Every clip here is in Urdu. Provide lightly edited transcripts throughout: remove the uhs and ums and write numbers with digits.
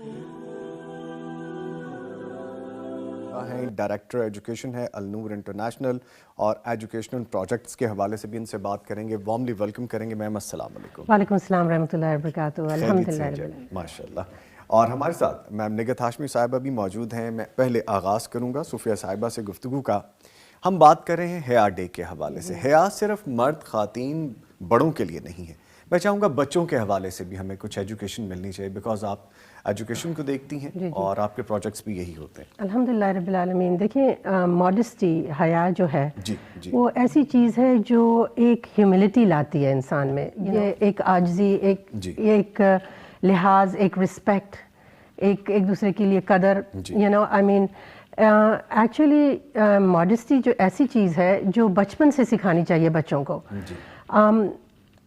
ہیں ڈائریکٹر ایجوکیشن ہے النور انٹرنیشنل، اور ایجوکیشنل پروجیکٹس کے حوالے سے بھی ان سے بات کریں گے. وارملی ویلکم کریں گے میم. السلام علیکم. وعلیکم السلام رحمۃ اللہ وبرکاتہ. الحمدللہ ماشاء اللہ. اور ہمارے ساتھ میم نگہت ہاشمی صاحبہ بھی موجود ہیں. میں پہلے آغاز کروں گا صوفیہ صاحبہ سے گفتگو کا. ہم بات کر رہے ہیں حیا ڈے کے حوالے سے. حیا صرف مرد خواتین بڑوں کے لیے نہیں ہے. میں چاہوں گا بچوں کے حوالے سے بھی ہمیں کچھ ایجوکیشن ملنی چاہیے، بیکاز آپ ایجوکیشن کو دیکھتی ہیں اور آپ کے پروجیکٹس بھی یہی ہوتے ہیں. الحمدللہ رب العالمین. دیکھیں ماڈسٹی، حیا جو ہے وہ ایسی چیز ہے جو ایک ہیوملٹی لاتی ہے انسان میں. یہ ایک عاجزی، ایک لحاظ، ایک رسپیکٹ، ایک دوسرے کے لیے قدر. You know I mean actually modesty جو ایسی چیز ہے جو بچپن سے سکھانی چاہیے بچوں کو.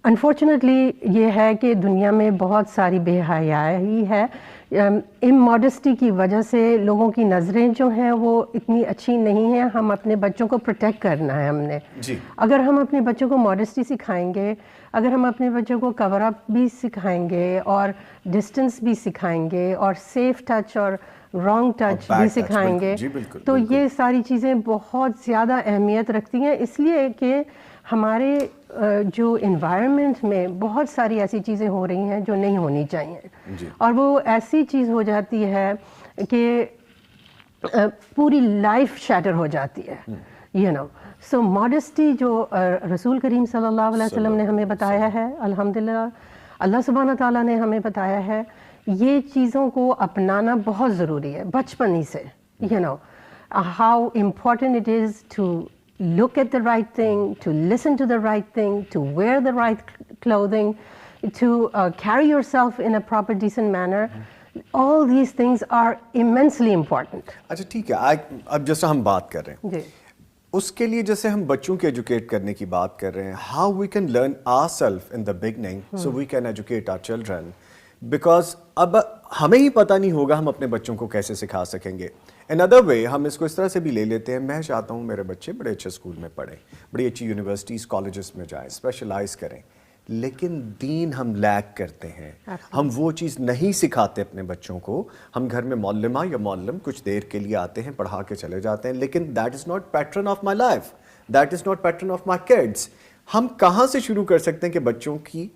انفارچونیٹلی یہ ہے کہ دنیا میں بہت ساری بے حیائی ہے. اموڈسٹی کی وجہ سے لوگوں کی نظریں جو ہیں وہ اتنی اچھی نہیں ہیں. ہم اپنے بچوں کو پروٹیکٹ کرنا ہے ہم نے. اگر ہم اپنے بچوں کو ماڈسٹی سکھائیں گے، اگر ہم اپنے بچوں کو کور اپ بھی سکھائیں گے اور ڈسٹنس بھی سکھائیں گے اور سیف ٹچ اور رانگ ٹچ بھی سکھائیں گے، تو یہ ساری چیزیں بہت زیادہ اہمیت رکھتی ہیں. اس لیے کہ ہمارے جو انوائرمنٹ میں بہت ساری ایسی چیزیں ہو رہی ہیں جو نہیں ہونی چاہیے، اور وہ ایسی چیز ہو جاتی ہے کہ پوری لائف شیٹر ہو جاتی ہے. یو نو سو ماڈسٹی جو رسول کریم صلی اللہ علیہ وسلم نے ہمیں بتایا ہے، الحمدللہ اللہ سبحانہ تعالیٰ نے ہمیں بتایا ہے، یہ چیزوں کو اپنانا بہت ضروری ہے بچپن ہی سے. You know how important it is to look at the right thing, to listen to the right thing, to wear the right clothing, to carry yourself in a proper decent manner. All these things are immensely important. اچھا ٹھیک ہے. اب جیسا ہم بات کر رہے ہیں اس کے لیے، جیسے ہم بچوں کے ایجوکیٹ کرنے کی بات کر رہے ہیں، how we can learn ourselves in the beginning so we can educate our children, because اب ہمیں ہی پتہ نہیں ہوگا ہم اپنے بچوں کو کیسے سکھا سکیں گے. ان ادر وے ہم اس کو اس طرح سے بھی لے لیتے ہیں، میں چاہتا ہوں میرے بچے بڑے اچھے اسکول میں پڑھیں، بڑی اچھی یونیورسٹیز کالجز میں جائیں، اسپیشلائز کریں، لیکن دین ہم لیک کرتے ہیں. ہم وہ چیز نہیں سکھاتے اپنے بچوں کو. ہم گھر میں معلمہ یا معلم کچھ دیر کے لیے آتے ہیں، پڑھا کے چلے جاتے ہیں، لیکن that is not pattern of my life, that is not pattern of my kids. ہم کہاں سے شروع کر سکتے ہیں کہ بچوں کی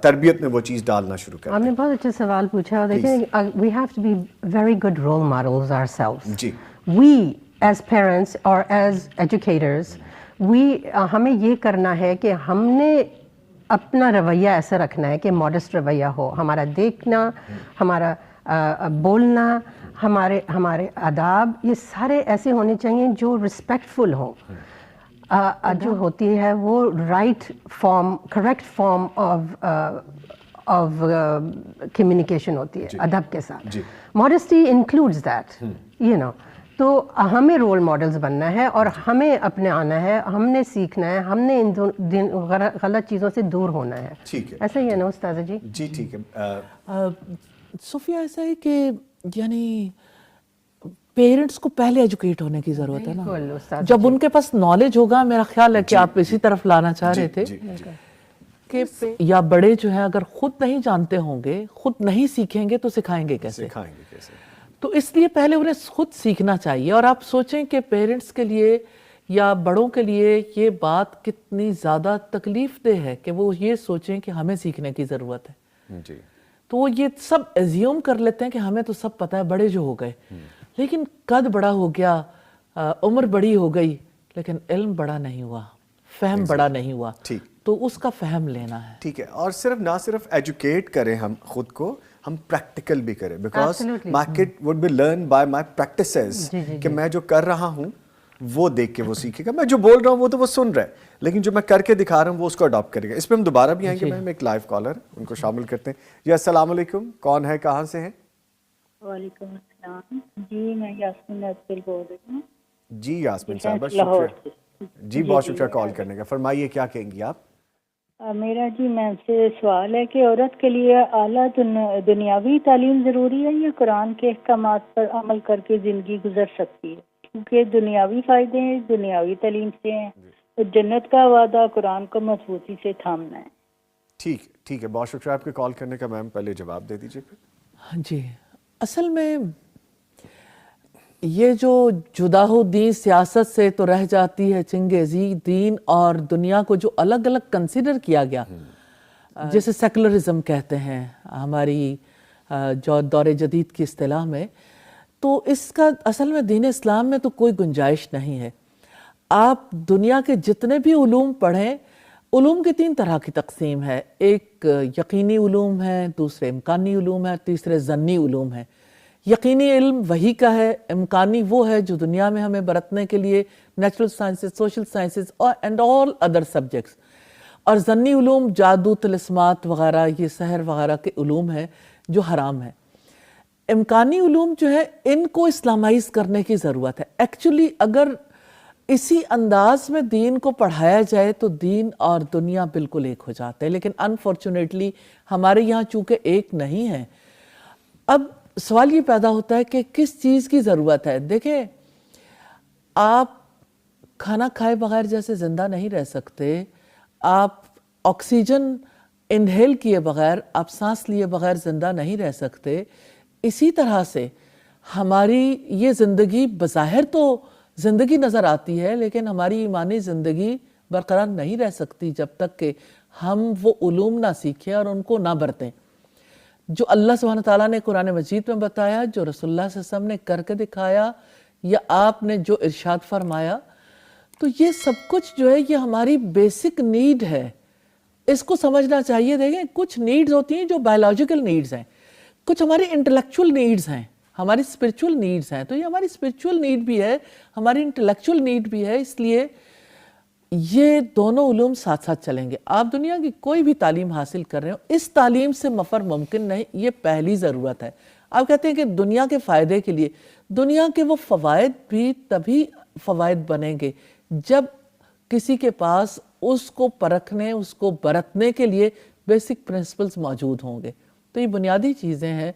تربیت میں وہ چیز ڈالنا شروع کریں؟ آپ نے بہت اچھا سوال پوچھا. دیکھیں we have to be very good role models ourselves. We as parents اور ایز ایجوکیٹرز ہمیں یہ کرنا ہے کہ ہم نے اپنا رویہ ایسا رکھنا ہے کہ ماڈسٹ رویہ ہو. ہمارا دیکھنا، ہمارا بولنا، ہمارے آداب، یہ سارے ایسے ہونے چاہیے جو رسپیکٹفل ہوں. جو ہوتی ہے وہ right form, correct form of communication ہوتی ہے ادب کے ساتھ. Modesty includes that. You know تو ہمیں رول ماڈلز بننا ہے اور ہمیں اپنے آنا ہے، ہم نے سیکھنا ہے، ہم نے ان غلط چیزوں سے دور ہونا ہے. ایسا ہی ہے نا استاذہ جی؟ جی ٹھیک ہے. صوفیہ ایسا ہے کہ یعنی پیرنٹس کو پہلے ایجوکیٹ ہونے کی ضرورت ہے نا. جب ان کے پاس نالج ہوگا، میرا خیال ہے کہ آپ اسی طرف لانا چاہ رہے تھے کہ یا بڑے جو ہیں اگر خود نہیں جانتے ہوں گے، خود نہیں سیکھیں گے تو سکھائیں گے کیسے؟ تو اس لیے پہلے انہیں خود سیکھنا چاہیے. اور آپ سوچیں کہ پیرنٹس کے لیے یا بڑوں کے لیے یہ بات کتنی زیادہ تکلیف دہ ہے کہ وہ یہ سوچیں کہ ہمیں سیکھنے کی ضرورت ہے. تو وہ یہ سب ایزیوم کر لیتے ہیں کہ ہمیں تو سب پتہ ہے، بڑے جو ہو گئے. لیکن قد بڑا ہو گیا، عمر بڑی ہو گئی، لیکن علم بڑا نہیں ہوا، فہم بڑا نہیں ہوا. تو اس کا فہم لینا ہے. ٹھیک ہے. اور نہ صرف ایجوکیٹ کریں ہم خود کو، ہم پریکٹیکل بھی کریں. Because my kid would be learn by my practices, کہ میں جو کر رہا ہوں وہ دیکھ کے وہ سیکھے گا. میں جو بول رہا ہوں وہ تو وہ سن رہا ہے، لیکن جو میں کر کے دکھا رہا ہوں وہ اس کو اڈاپٹ کرے گا. اس پہ ہم دوبارہ بھی آئیں گے. میں ایک لائیو کالر ان کو شامل کرتے ہیں. جی السلام علیکم، کون ہے، کہاں سے ہیں؟ وعلیکم السلام جی، میں یاسمین اطفال بول رہی ہوں. جی یاسمین صاحبہ شکریہ. جی بہت شکریہ کال کرنے کا. فرمائیے کیا کہیں گی آپ؟ میرا جی میں آپ سے سوال ہے کہ عورت کے لیے اعلیٰ دنیاوی تعلیم ضروری ہے یا قرآن کے احکامات پر عمل کر کے زندگی گزر سکتی ہے؟ کیونکہ دنیاوی فائدے دنیاوی تعلیم سے ہیں، تو جنت کا وعدہ قرآن کو مضبوطی سے تھامنا ہے. ٹھیک ہے، بہت شکریہ آپ کے کال کرنے کا. میم پہلے جواب دے دیجیے. جی اصل میں یہ جو جدا ہو دین سیاست سے تو رہ جاتی ہے چنگیزی، دین اور دنیا کو جو الگ الگ کنسیڈر کیا گیا جسے سیکولرزم کہتے ہیں ہماری جو دور جدید کی اصطلاح میں، تو اس کا اصل میں دین اسلام میں تو کوئی گنجائش نہیں ہے. آپ دنیا کے جتنے بھی علوم پڑھیں، علوم کی 3 طرح کی تقسیم ہے. ایک یقینی علوم ہے، دوسرے امکانی علوم ہے، تیسرے ظنی علوم ہے. یقینی علم وحی کا ہے، امکانی وہ ہے جو دنیا میں ہمیں برتنے کے لیے natural sciences, social sciences and all other subjects. اور ظنی علوم جادو، طلسمات وغیرہ، یہ سحر وغیرہ کے علوم ہیں جو حرام ہیں. امکانی علوم جو ہے ان کو اسلامائز کرنے کی ضرورت ہے. ایکچولی اگر اسی انداز میں دین کو پڑھایا جائے تو دین اور دنیا بالکل ایک ہو جاتے ہیں، لیکن انفارچونیٹلی ہمارے یہاں چونکہ ایک نہیں ہے. اب سوال یہ پیدا ہوتا ہے کہ کس چیز کی ضرورت ہے. دیکھیں، آپ کھانا کھائے بغیر جیسے زندہ نہیں رہ سکتے، آپ آکسیجن انہیل کیے بغیر، آپ سانس لیے بغیر زندہ نہیں رہ سکتے. اسی طرح سے ہماری یہ زندگی بظاہر تو زندگی نظر آتی ہے، لیکن ہماری ایمانی زندگی برقرار نہیں رہ سکتی جب تک کہ ہم وہ علوم نہ سیکھیں اور ان کو نہ برتیں جو اللہ سبحانہ تعالیٰ نے قرآن مجید میں بتایا، جو رسول اللہ صلی اللہ علیہ وسلم نے کر کے دکھایا، یا آپ نے جو ارشاد فرمایا. تو یہ سب کچھ جو ہے یہ ہماری بیسک نیڈ ہے، اس کو سمجھنا چاہیے. دیکھیں، کچھ نیڈز ہوتی ہیں جو بایولوجیکل نیڈز ہیں، کچھ ہماری انٹلیکچول نیڈز ہیں، ہماری اسپرچول نیڈز ہیں. تو یہ ہماری اسپرچول نیڈ بھی ہے، ہماری انٹلیکچول نیڈ بھی ہے. اس لیے یہ دونوں علوم ساتھ ساتھ چلیں گے. آپ دنیا کی کوئی بھی تعلیم حاصل کر رہے ہو، اس تعلیم سے مفر ممکن نہیں. یہ پہلی ضرورت ہے. آپ کہتے ہیں کہ دنیا کے فائدے کے لیے، دنیا کے وہ فوائد بھی تبھی فوائد بنیں گے جب کسی کے پاس اس کو پرکھنے، اس کو برتنے کے لیے بیسک پرنسپلز موجود ہوں گے. تو یہ بنیادی چیزیں ہیں.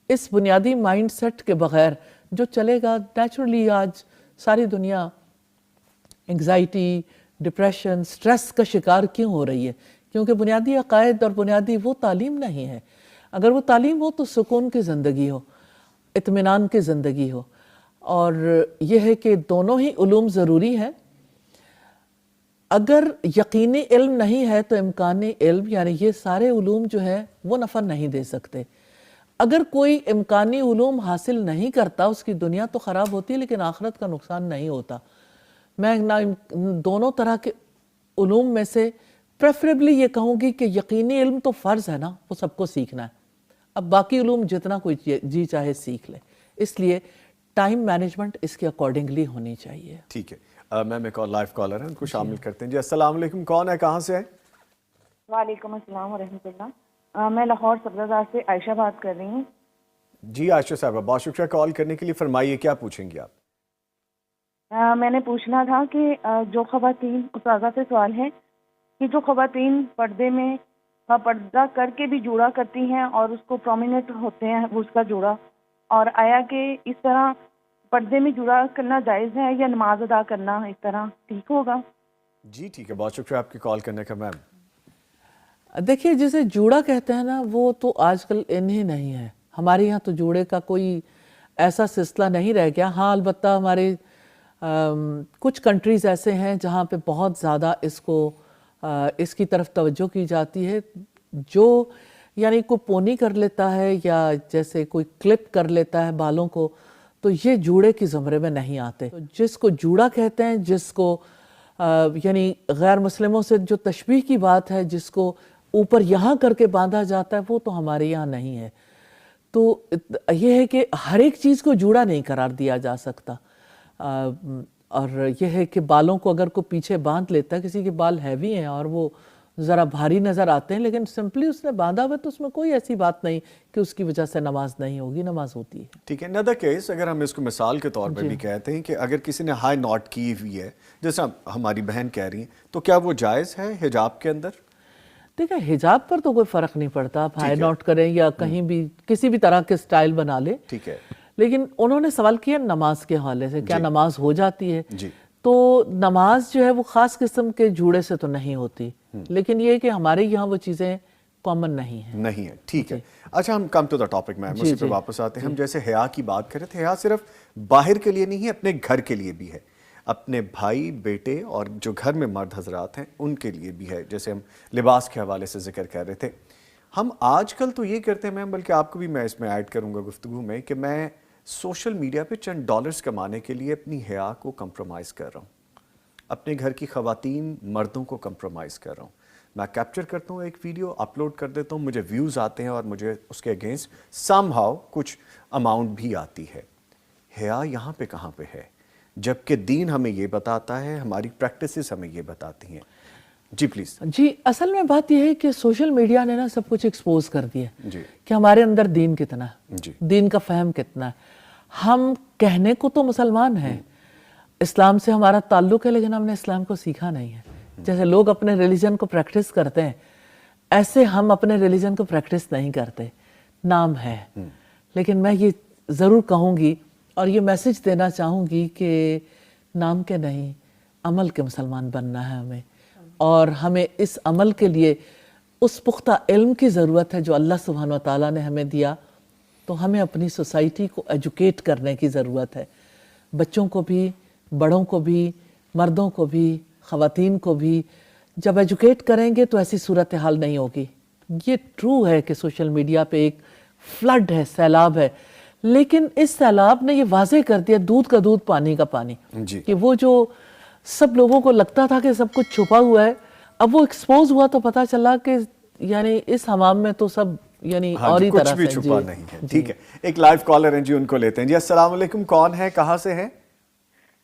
اس بنیادی مائنڈ سیٹ کے بغیر جو چلے گا، نیچرلی آج ساری دنیا انگزائٹی، ڈپریشن، سٹریس کا شکار کیوں ہو رہی ہے؟ کیونکہ بنیادی عقائد اور بنیادی وہ تعلیم نہیں ہے. اگر وہ تعلیم ہو تو سکون کی زندگی ہو، اطمینان کی زندگی ہو. اور یہ ہے کہ دونوں ہی علوم ضروری ہیں. اگر یقینی علم نہیں ہے تو امکانی علم، یعنی یہ سارے علوم جو ہیں وہ نفع نہیں دے سکتے. اگر کوئی امکانی علوم حاصل نہیں کرتا، اس کی دنیا تو خراب ہوتی ہے لیکن آخرت کا نقصان نہیں ہوتا. میں دونوں طرح کے علوم میں سے پریفریبلی یہ کہوں گی کہ یقینی علم تو فرض ہے نا، وہ سب کو سیکھنا ہے. اب باقی علوم جتنا کوئی جی چاہے سیکھ لے. اس لیے ٹائم مینجمنٹ اس کے اکارڈنگلی ہونی چاہیے. ٹھیک ہے، میم ایک اور لائف کالر ہے، ان کو شامل کرتے ہیں. جی السلام علیکم، کون ہے، کہاں سے ہیں؟ وعلیکم السلام ورحمۃ اللہ. میں لاہور سبزہ سے عائشہ بات کر رہی ہوں. جی عائشہ صاحبہ، بہت شکریہ کال کرنے کے لیے. فرمائیے کیا پوچھیں گی آپ؟ میں نے پوچھنا تھا کہ جو خواتین، استاذہ سے سوال ہے کہ جو خواتین پردے میں پردہ کر کے بھی جوڑا کرتی ہیں اور اس کو پرومیننٹ ہوتے ہیں اس کا جوڑا، اور آیا کہ اس طرح پردے میں جوڑا کرنا جائز ہے یا نماز ادا کرنا اس طرح ٹھیک ہوگا؟ جی ٹھیک ہے، بہت شکریہ آپ کی کال کرنے کا. میم دیکھیے، جسے جوڑا کہتے ہیں نا، وہ تو آج کل انہیں نہیں ہے. ہمارے یہاں تو جوڑے کا کوئی ایسا سلسلہ نہیں رہ گیا. ہاں البتہ ہمارے کچھ کنٹریز ایسے ہیں جہاں پہ بہت زیادہ اس کی طرف توجہ کی جاتی ہے. جو یعنی کوئی پونی کر لیتا ہے یا جیسے کوئی کلپ کر لیتا ہے بالوں کو، تو یہ جوڑے کی زمرے میں نہیں آتے. جس کو جوڑا کہتے ہیں، جس کو یعنی غیر مسلموں سے جو تشبیہ کی بات ہے، جس کو اوپر یہاں کر کے باندھا جاتا ہے، وہ تو ہمارے یہاں نہیں ہے. تو یہ ہے کہ ہر ایک چیز کو جوڑا نہیں قرار دیا جا سکتا. اور یہ ہے کہ بالوں کو اگر کوئی پیچھے باندھ لیتا ہے، کسی کے بال ہیوی ہیں اور وہ ذرا بھاری نظر آتے ہیں لیکن سمپلی اس نے باندھا ہوا، تو اس میں کوئی ایسی بات نہیں کہ اس کی وجہ سے نماز نہیں ہوگی، نماز ہوتی ہے. ٹھیک ہے. another case اگر ہم اس کو مثال کے طور پہ بھی کہتے ہیں کہ اگر کسی نے ہائی ناٹ کی ہوئی ہے، جیسا ہماری بہن کہہ رہی ہیں، تو کیا وہ جائز ہے حجاب کے اندر؟ دیکھیں، حجاب پر تو کوئی فرق نہیں پڑتا، آپ ہائی ناٹ کریں یا کہیں بھی کسی بھی طرح کے سٹائل بنا لیں. ٹھیک ہے. لیکن انہوں نے سوال کیا نماز کے حوالے سے، کیا نماز ہو جاتی ہے؟ جی. تو نماز جو ہے وہ خاص قسم کے جوڑے سے تو نہیں ہوتی، لیکن یہ ہے کہ ہمارے یہاں وہ چیزیں کامن نہیں ہے. نہیں ہے, ٹھیک ہے. اچھا ہم کم ٹو دا ٹاپک میم, اسی پہ واپس آتے ہیں. ہم جیسے حیا کی بات کر رہے تھے, حیا صرف باہر کے لیے نہیں ہے, اپنے گھر کے لیے بھی ہے, اپنے بھائی بیٹے اور جو گھر میں مرد حضرات ہیں ان کے لیے بھی ہے. جیسے ہم لباس کے حوالے سے ذکر کر رہے تھے, ہم آج کل تو یہ کرتے ہیں میم, بلکہ آپ کو بھی میں اس میں ایڈ کروں گا گفتگو میں, کہ میں سوشل میڈیا پہ چند ڈالرز کمانے کے لیے اپنی حیا کو کمپرومائز کر رہا ہوں, اپنے گھر کی خواتین مردوں کو کمپرومائز کر رہا ہوں. میں کیپچر کرتا ہوں ایک ویڈیو, اپلوڈ کر دیتا ہوں, مجھے ویوز آتے ہیں اور مجھے اس کے اگینسٹ سم ہاؤ کچھ اماؤنٹ بھی آتی ہے. حیا یہاں پہ کہاں پہ ہے, جبکہ دین ہمیں یہ بتاتا ہے, ہماری پریکٹسز ہمیں یہ بتاتی ہیں. جی پلیز. جی اصل میں بات یہ ہے کہ سوشل میڈیا نے نا سب کچھ ایکسپوز کر دیا جی کہ ہمارے اندر دین کتنا ہے, جی دین کا فہم کتنا ہے. ہم کہنے کو تو مسلمان ہیں, اسلام سے ہمارا تعلق ہے, لیکن ہم نے اسلام کو سیکھا نہیں ہے. جیسے لوگ اپنے ریلیجن کو پریکٹس کرتے ہیں, ایسے ہم اپنے ریلیجن کو پریکٹس نہیں کرتے. نام ہے, لیکن میں یہ ضرور کہوں گی اور یہ میسج دینا چاہوں گی کہ نام کے نہیں, عمل کے مسلمان بننا ہے ہمیں. اور ہمیں اس عمل کے لیے اس پختہ علم کی ضرورت ہے جو اللہ سبحانہ و تعالیٰ نے ہمیں دیا. تو ہمیں اپنی سوسائٹی کو ایجوکیٹ کرنے کی ضرورت ہے, بچوں کو بھی, بڑوں کو بھی, مردوں کو بھی, خواتین کو بھی. جب ایجوکیٹ کریں گے تو ایسی صورتحال نہیں ہوگی. یہ ٹرو ہے کہ سوشل میڈیا پہ ایک فلڈ ہے, سیلاب ہے, لیکن اس سیلاب نے یہ واضح کر دیا دودھ کا دودھ پانی کا پانی, کہ وہ جو سب لوگوں کو لگتا تھا کہ سب کچھ چھپا ہوا ہے, اب وہ ایکسپوز ہوا تو پتہ چلا کہ یعنی اس حمام میں تو سب یعنی اور ہی طرح سے. کچھ بھی چھپا نہیں ہے. ٹھیک ہے, ایک لائیو کالر ہیں جی, ان کو لیتے ہیں. جی السلام علیکم, کون ہے, کہاں سے ہیں؟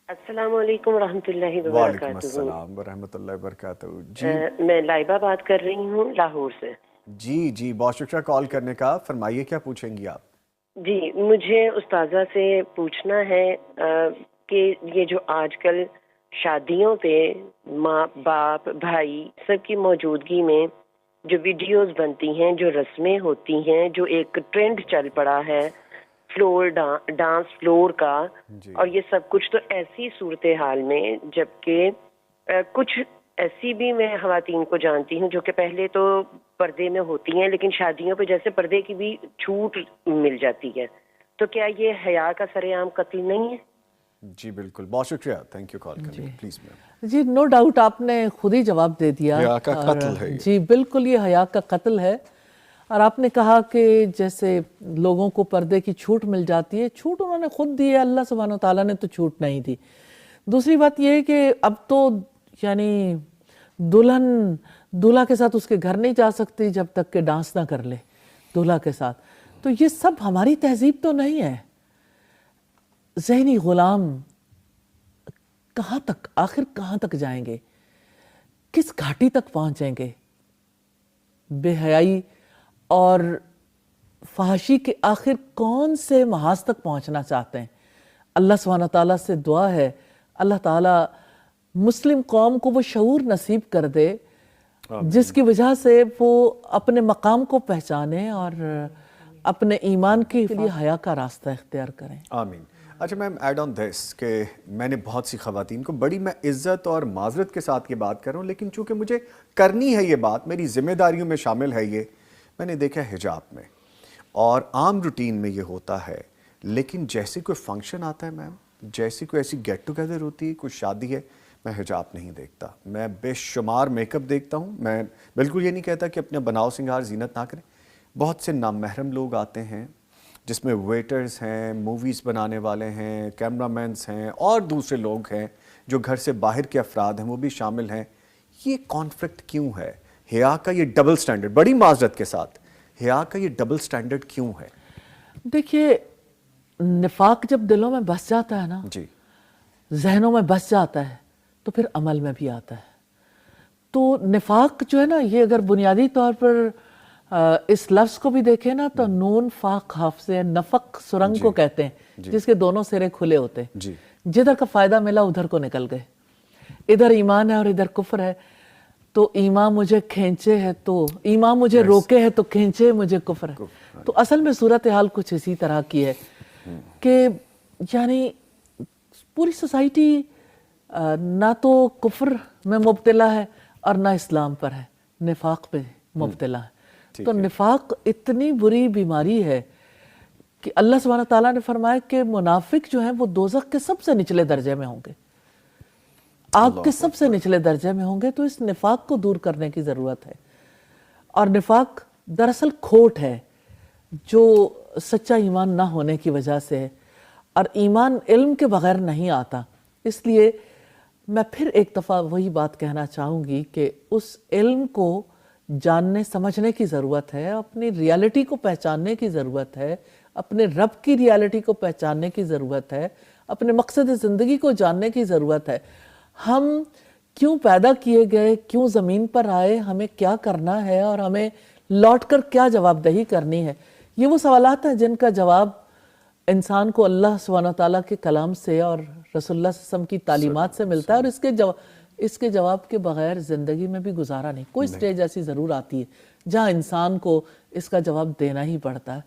السلام علیکم ورحمۃ اللہ وبرکاتہ. وعلیکم السلام ورحمۃ اللہ وبرکاتہ. جی میں لائبہ بات کر رہی ہوں لاہور سے. جی جی, بہت شکریہ کال کرنے کا. فرمائیے کیا پوچھیں گی آپ؟ جی مجھے استاذہ سے پوچھنا ہے کہ یہ جو آج کل شادیوں پہ ماں باپ بھائی سب کی موجودگی میں جو ویڈیوز بنتی ہیں, جو رسمیں ہوتی ہیں, جو ایک ٹرینڈ چل پڑا ہے فلور ڈانس فلور کا, اور یہ سب کچھ تو ایسی صورتحال میں, جبکہ کچھ ایسی بھی میں خواتین کو جانتی ہوں جو کہ پہلے تو پردے میں ہوتی ہیں, لیکن شادیوں پہ جیسے پردے کی بھی چھوٹ مل جاتی ہے, تو کیا یہ حیا کا سر عام قتل نہیں ہے؟ جی بالکل, بہت شکریہ, تھینک یو کال کرنے کا. Please ma'am. G no doubt آپ نے خود ہی جواب دے دیا. حیا کا قتل ہے. جی بالکل, یہ حیا کا قتل ہے. اور آپ نے کہا کہ جیسے لوگوں کو پردے کی چھوٹ مل جاتی ہے, چھوٹ انہوں نے خود دی ہے, اللہ سبحانہ و تعالیٰ نے تو چھوٹ نہیں دی. دوسری بات یہ ہے کہ اب تو یعنی دلہن دولہا کے ساتھ اس کے گھر نہیں جا سکتی جب تک کہ ڈانس نہ کر لے دولہا کے ساتھ. تو یہ سب ہماری تہذیب تو نہیں ہے. ذہنی غلام کہاں تک, آخر کہاں تک جائیں گے, کس گھاٹی تک پہنچیں گے؟ بے حیائی اور فحاشی کے آخر کون سے محاذ تک پہنچنا چاہتے ہیں؟ اللہ سبحانہ تعالیٰ سے دعا ہے اللہ تعالیٰ مسلم قوم کو وہ شعور نصیب کر دے جس کی وجہ سے وہ اپنے مقام کو پہچانے اور اپنے ایمان کے لیے حیا کا راستہ اختیار کریں. آمین. اچھا میم, ایڈ آن دس کہ میں نے بہت سی خواتین کو بڑی میں عزت اور معذرت کے ساتھ یہ بات کر رہا ہوں, لیکن چونکہ مجھے کرنی ہے یہ بات, میری ذمہ داریوں میں شامل ہے یہ, میں نے دیکھا حجاب میں اور عام روٹین میں یہ ہوتا ہے, لیکن جیسے کوئی فنکشن آتا ہے میم, جیسی کوئی ایسی گیٹ ٹوگیدر ہوتی ہے, کوئی شادی ہے, میں حجاب نہیں دیکھتا. میں بے شمار میک اپ دیکھتا ہوں. میں بالکل یہ نہیں کہتا کہ اپنا بناؤ سنگار زینت نہ کریں. بہت سے نامحرم لوگ آتے ہیں جس میں ویٹرز ہیں, موویز بنانے والے ہیں, کیمرہ مینز ہیں اور دوسرے لوگ ہیں جو گھر سے باہر کے افراد ہیں, وہ بھی شامل ہیں. یہ کانفلکٹ کیوں ہے؟ حیا کا یہ ڈبل سٹینڈرڈ, بڑی معذرت کے ساتھ, حیا کا یہ ڈبل سٹینڈرڈ کیوں ہے؟ دیکھیے نفاق جب دلوں میں بس جاتا ہے نا, جی ذہنوں میں بس جاتا ہے, تو پھر عمل میں بھی آتا ہے. تو نفاق جو ہے نا, یہ اگر بنیادی طور پر اس لفظ کو بھی دیکھیں نا تو نون فاق حاف سے نفق سرنگ کو کہتے ہیں جس کے دونوں سرے کھلے ہوتے ہیں. جدھر کا فائدہ ملا ادھر کو نکل گئے. ادھر ایمان ہے اور ادھر کفر ہے, تو ایمان مجھے کھینچے ہے تو ایمان مجھے روکے ہے تو کھینچے مجھے کفر ہے. تو اصل میں صورتحال کچھ اسی طرح کی ہے کہ یعنی پوری سوسائٹی نہ تو کفر میں مبتلا ہے اور نہ اسلام پر ہے, نفاق پہ مبتلا ہے. تو نفاق اتنی بری بیماری ہے کہ اللہ سبحانہ تعالیٰ نے فرمایا کہ منافق جو ہیں وہ دوزخ کے سب سے نچلے درجے میں ہوں گے، آگ کے سب سے نچلے درجے میں ہوں گے. تو اس نفاق کو دور کرنے کی ضرورت ہے. اور نفاق دراصل کھوٹ ہے جو سچا ایمان نہ ہونے کی وجہ سے ہے، اور ایمان علم کے بغیر نہیں آتا. اس لیے میں پھر ایک دفعہ وہی بات کہنا چاہوں گی کہ اس علم کو جاننے سمجھنے کی ضرورت ہے، اپنی ریالٹی کو پہچاننے کی ضرورت ہے، اپنے رب کی ریالٹی کو پہچاننے کی ضرورت ہے، اپنے مقصد زندگی کو جاننے کی ضرورت ہے. ہم کیوں پیدا کیے گئے، کیوں زمین پر آئے، ہمیں کیا کرنا ہے، اور ہمیں لوٹ کر کیا جواب دہی کرنی ہے. یہ وہ سوالات ہیں جن کا جواب انسان کو اللہ سبحانہ تعالیٰ کے کلام سے اور رسول اللہ صلی اللہ علیہ وسلم کی تعلیمات سے ملتا ہے، اور اس کے جواب کے بغیر زندگی میں بھی گزارا نہیں. کوئی سٹیج ایسی ضرور آتی ہے جہاں انسان کو اس کا جواب دینا ہی پڑتا ہے.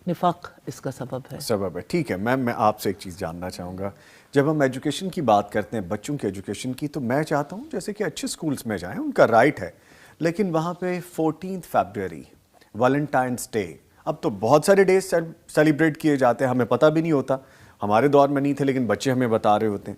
نفاق اس کا سبب ہے. ٹھیک ہے میم، میں آپ سے ایک چیز جاننا چاہوں گا. جب ہم ایجوکیشن کی بات کرتے ہیں، بچوں کی ایجوکیشن کی، تو میں چاہتا ہوں جیسے کہ اچھے سکولز میں جائیں، ان کا رائٹ ہے، لیکن وہاں پہ 14 فیبروری، ویلنٹائنس ڈے، اب تو بہت سارے ڈیز سیلیبریٹ کیے جاتے ہیں، ہمیں پتہ بھی نہیں ہوتا. ہمارے دور میں نہیں تھے لیکن بچے ہمیں بتا رہے ہوتے ہیں.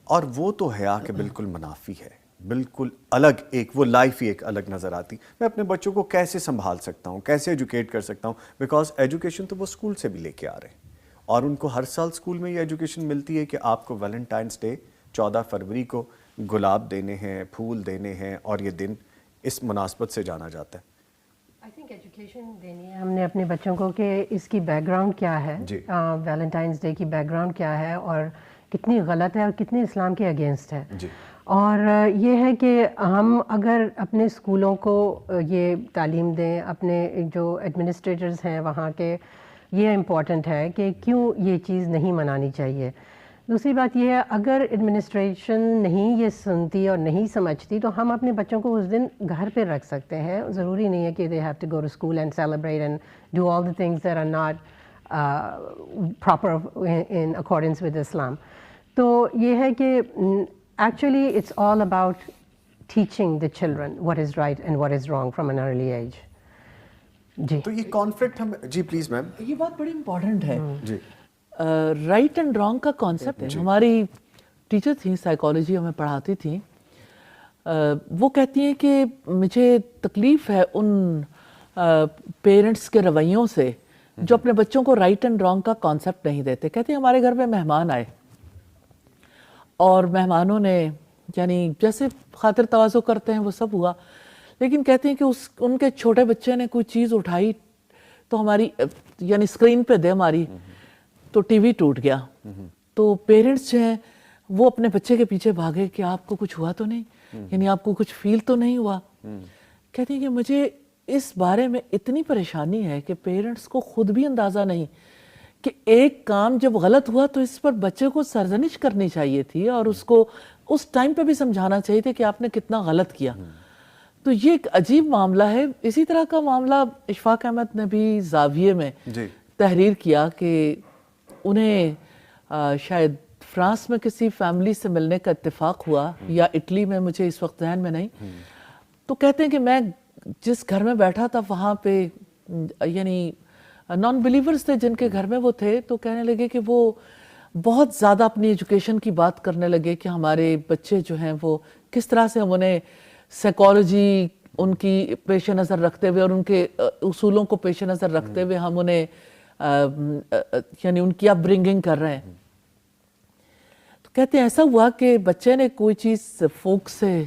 اور وہ تو حیا کہ بالکل منافی ہے، بالکل الگ ایک وہ لائف ہی ایک الگ نظر آتی. میں اپنے بچوں کو کیسے سنبھال سکتا ہوں، کیسے ایجوکیٹ کر سکتا ہوں؟ بیکاز ایجوکیشن تو وہ اسکول سے بھی لے کے آ رہے ہیں، اور ان کو ہر سال اسکول میں یہ ایجوکیشن ملتی ہے کہ آپ کو ویلنٹائنس ڈے 14 فروری کو گلاب دینے ہیں، پھول دینے ہیں، اور یہ دن اس مناسبت سے جانا جاتا ہے. آئی تھنک ایجوکیشن دینی ہے ہم نے اپنے بچوں کو کہ اس کی بیک گراؤنڈ کیا ہے، ویلنٹائنس ڈے کی بیک گراؤنڈ کیا ہے، اور کتنی غلط ہے اور کتنی اسلام کے اگینسٹ ہے. اور یہ ہے کہ ہم اگر اپنے اسکولوں کو یہ تعلیم دیں، اپنے جو ایڈمنسٹریٹرز ہیں وہاں کے، یہ امپورٹنٹ ہے کہ کیوں یہ چیز نہیں منانی چاہیے. دوسری بات یہ ہے اگر ایڈمنسٹریشن نہیں یہ سنتی اور نہیں سمجھتی تو ہم اپنے بچوں کو اس دن گھر پہ رکھ سکتے ہیں. ضروری نہیں ہے کہ they have to go to school and celebrate and do all the things that are not proper in accordance with Islam. تو یہ ہے کہ actually it's all about teaching the children what is right and what is wrong from an early age. جی تو یہ کانفلکٹ ہم جی پلیز میم، یہ بات بڑی امپورٹنٹ ہے. جی رائٹ اینڈ رانگ کا کانسیپٹ ہے. ہماری ٹیچر تھیں سائیکالوجی ہمیں پڑھاتی تھیں، وہ کہتی ہیں کہ مجھے تکلیف ہے ان پیرنٹس کے رویوں سے جو اپنے بچوں کو رائٹ اینڈ رانگ کا کانسیپٹ نہیں دیتے. کہتے ہیں ہمارے گھر میں مہمان آئے اور مہمانوں نے یعنی جیسے خاطر تواضع کرتے ہیں وہ سب ہوا، لیکن کہتے ہیں کہ ان کے چھوٹے بچے نے کوئی چیز اٹھائی تو ہماری یعنی اسکرین پہ دے ماری تو ٹی وی ٹوٹ گیا. تو پیرنٹس جو ہیں وہ اپنے بچے کے پیچھے بھاگے کہ آپ کو کچھ ہوا تو نہیں، یعنی آپ کو کچھ فیل تو نہیں ہوا. کہتے ہیں کہ مجھے اس بارے میں اتنی پریشانی ہے کہ پیرنٹس کو خود بھی اندازہ نہیں کہ ایک کام جب غلط ہوا تو اس پر بچے کو سرزنش کرنی چاہیے تھی اور اس کو اس ٹائم پہ بھی سمجھانا چاہیے تھا کہ آپ نے کتنا غلط کیا. تو یہ ایک عجیب معاملہ ہے. اسی طرح کا معاملہ اشفاق احمد نے بھی زاویے میں تحریر کیا کہ انہیں شاید فرانس میں کسی فیملی سے ملنے کا اتفاق ہوا یا اٹلی میں، مجھے اس وقت ذہن میں نہیں. تو کہتے ہیں کہ میں جس گھر میں بیٹھا تھا وہاں پہ یعنی نان بلیورز تھے جن کے گھر میں وہ تھے، تو کہنے لگے کہ وہ بہت زیادہ اپنی ایجوکیشن کی بات کرنے لگے کہ ہمارے بچے جو ہیں وہ کس طرح سے ہم انہیں سائیکالوجی ان کی پیش نظر رکھتے ہوئے اور ان کے اصولوں کو پیش نظر رکھتے ہوئے ہم انہیں یعنی ان کی اپ برنگنگ کر رہے ہیں. تو کہتے ہیں ایسا ہوا کہ بچے نے کوئی چیز فوک سے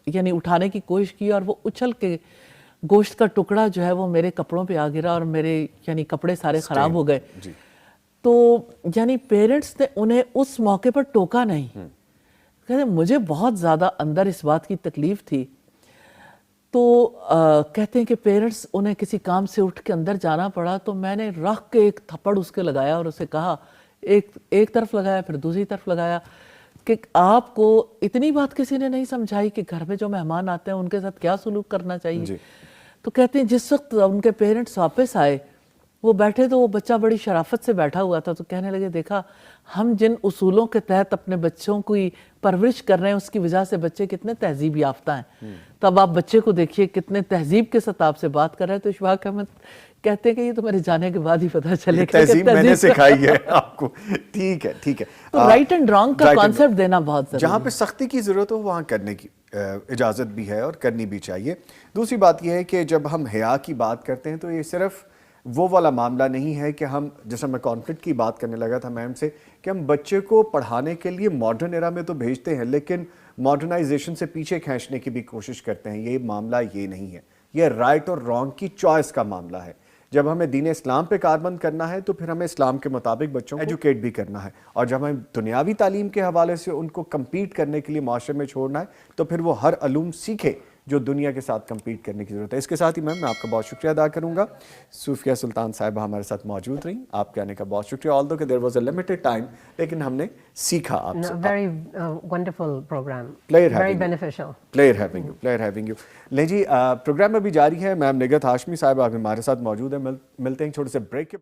یعنی اٹھانے کی کوشش کی اور وہ اچھل کے گوشت کا ٹکڑا جو ہے وہ میرے کپڑوں پہ آ گرا اور میرے یعنی کپڑے سارے خراب ہو گئے. تو یعنی پیرنٹس نے انہیں اس موقع پر ٹوکا نہیں. کہتے ہیں مجھے بہت زیادہ اندر اس بات کی تکلیف تھی. تو کہتے ہیں کہ پیرنٹس انہیں کسی کام سے اٹھ کے اندر جانا پڑا تو میں نے رکھ کے ایک تھپڑ اس کے لگایا اور اسے کہا، ایک طرف لگایا پھر دوسری طرف لگایا کہ آپ کو اتنی بات کسی نے نہیں سمجھائی کہ گھر میں جو مہمان آتے ہیں ان کے ساتھ کیا سلوک کرنا چاہیے. تو کہتے ہیں جس وقت ان کے پیرنٹس واپس آئے وہ بیٹھے تو وہ بچہ بڑی شرافت سے بیٹھا ہوا تھا, تو کہنے لگے دیکھا ہم جن اصولوں کے تحت اپنے بچوں کی پرورش کر رہے ہیں اس کی وجہ سے بچے کتنے تہذیب یافتہ ہیں. تب آپ بچے کو دیکھیے کتنے تہذیب کے ساتھ آپ سے بات کر رہے ہیں. تو اشفاق احمد کہتے ہیں کہ یہ تو میرے جانے کے بعد ہی پتہ چلے کہ تہذیب میں نے سکھائی ہے آپ کو. ٹھیک ہے, ٹھیک ہے. تو رائٹ اینڈ رانگ کا کانسیپٹ دینا بہت ضروری ہے. جہاں پہ سختی کی ضرورت ہو وہاں کرنے کی اجازت بھی ہے اور کرنی بھی چاہیے. دوسری بات یہ ہے کہ جب ہم حیا کی بات کرتے ہیں تو یہ صرف وہ والا معاملہ نہیں ہے کہ ہم, جیسا میں کانفلکٹ کی بات کرنے لگا تھا میم سے, کہ ہم بچے کو پڑھانے کے لیے ماڈرن ایرا میں تو بھیجتے ہیں لیکن ماڈرنائزیشن سے پیچھے کھینچنے کی بھی کوشش کرتے ہیں. یہ معاملہ یہ نہیں ہے, یہ رائٹ اور رانگ کی چوائس کا معاملہ ہے. جب ہمیں دین اسلام پہ کاربند کرنا ہے تو پھر ہمیں اسلام کے مطابق بچوں کو ایجوکیٹ بھی کرنا ہے, اور جب ہمیں دنیاوی تعلیم کے حوالے سے ان کو کمپیٹ کرنے کے لیے معاشرے میں چھوڑنا ہے تو پھر وہ ہر علوم سیکھے جو دنیا کے ساتھ کمپیٹ کرنے کی ضرورت ہے. اس کے ساتھ ہی میں آپ کا بہت شکریہ ادا کروں گا. صوفیہ سلطان صاحبہ ہمارے ساتھ موجود رہیں, آپ کے آنے کا بہت شکریہ. آلدو کہ there was a limited time, لیکن ہم نے سیکھا آپ سے. Very wonderful programme, very beneficial. Pleasure having you. لیں جی, پروگرام ابھی جاری ہے. میم نگہت ہاشمی صاحب آپ ہمارے ساتھ موجود ہیں. ملتے ہیں چھوٹے سے بریک کے.